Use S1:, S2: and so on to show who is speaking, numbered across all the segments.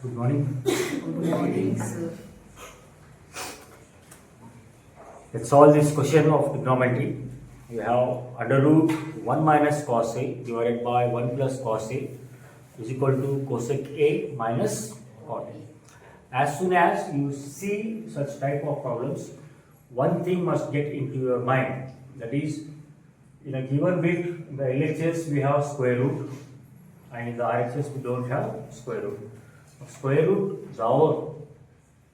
S1: Good morning.
S2: Good morning, sir.
S1: Let's solve this question of trigonometry. We have under root 1 minus cos A divided by 1 plus cos A is equal to cosec A minus cot A. As soon as you see such type of problems, one thing must get into your mind. That is, in a given bit, in the LHS we have square root, and in the RHS we don't have square root. Square root जाओ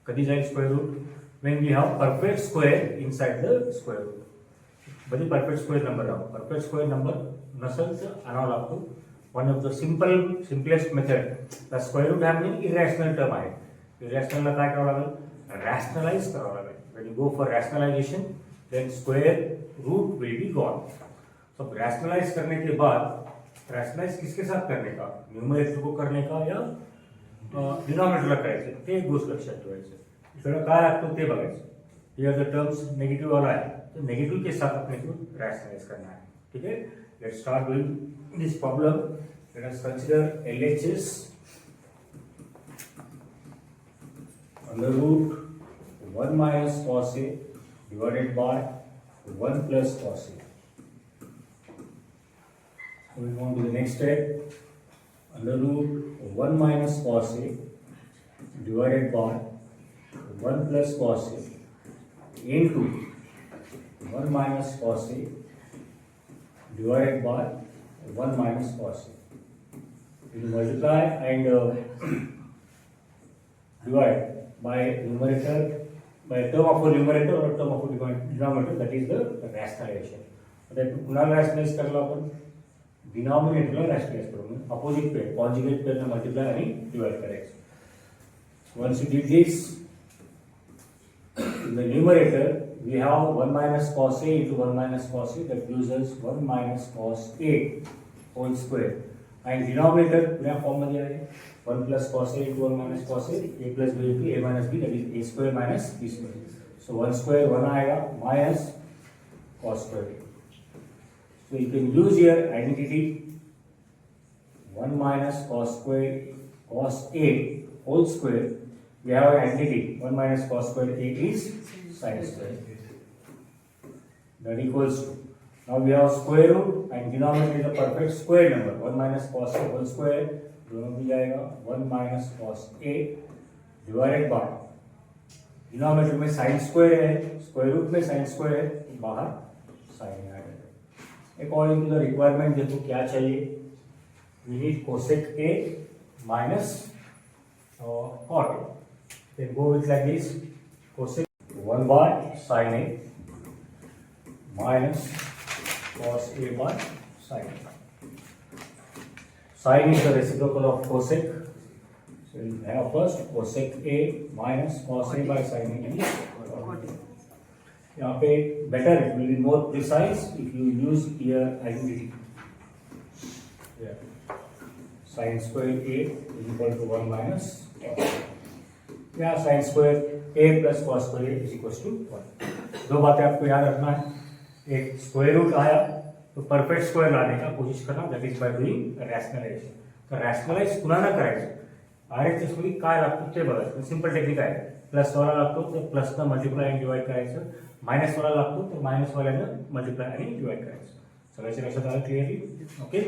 S1: कधी जाईल square root when we have perfect square inside the square root. बधी perfect square number राहो. Perfect square number नसेल तर आणावं लागतो. One of the simplest method. The square root having irrational term आहे. Irrational ला काय करावं लागेल? Rationalize करावं लागेल. When you go for rationalization, then square root will be gone. So rationalize करने के बाद rationalize किसके साथ करने का? न्यूमरेटर को करने का या डिनॉमिनेटरला करायचं ते एक गोष्ट लक्षात ठेवायचं. इकडं काय लागतं ते बघायचं. हियर द टर्म्स नेगेटिव्ह वाला आहे तो नेगेटिव्ह के साथ अपने को रैशनलाइज करना है. ठीक है, let's start doing this problem. Let us consider LHS under root 1 minus cos A divided by 1 plus cos A. So we go on to the next step. Under root 1 minus cos A divided by 1 plus cos A into 1 minus cos A divided by 1 minus cos A. We multiply and divide by numerator, by a term of a numerator or a term of a denominator, that is the rationalization. That पुन्हा rationalize करला आपण डिनॉमिनेटरला rationalise करून opposite pair conjugate पेअरला multiply आणि divide करायचं. Once you did this in the numerator we have 1 minus cos A into 1 minus cos A, that gives us 1 minus cos A whole square, and denominator पुन्हा form मध्ये आहे 1 plus cos A into 1 minus cos A, A plus B into A minus B, that is A square minus B square. So 1 square 1 आएगा minus cos square A. So you can use your identity 1 minus cos square cos A whole square. We have an identity 1 minus cos square A is sin square. That equals to, now we have square root and denominator is a perfect square number. 1 minus cos A whole square दोनों भी जाएगा 1 minus cos A divided by denominator में sin square है, square root में sin square है, बाहर sin आएगा. According to the requirement देखो क्या चाहिए. We need cosec A minus cot A. Then go with like this. Cosec 1 by sin A minus cos A by sin A. Sin is the reciprocal of cosec. So we have first cosec A minus cos A by sin A is cot A. यहाँ पे better, it will be more precise if you use here identity. Yeah. Sin square A is equal to 1 minus cos A. यहाँ sin square A plus cos square A is equal to 1. दो बातें आपको याद रखना है. एक square root आया तो परफेक्ट स्क्वायर लाने का कोशिश करना, दैट इज बाय डूइंग रॅशनलाइजेशन. तर रॅशनलाइज पुन्हा न करायचं. RHS मध्ये काय लागतं ते बघायचं. सिंपल टेक्निक आहे. प्लस वाला लागतो तर प्लसनं मल्टिप्लाय आणि डिवाइड करायचं. मायनस वाला लागतो तर मायनस वाल्यानं मल्टिप्लाय आणि डिवाइड करायचं. सगळ्याच्या लक्षात आलं क्लिअरली? ओके.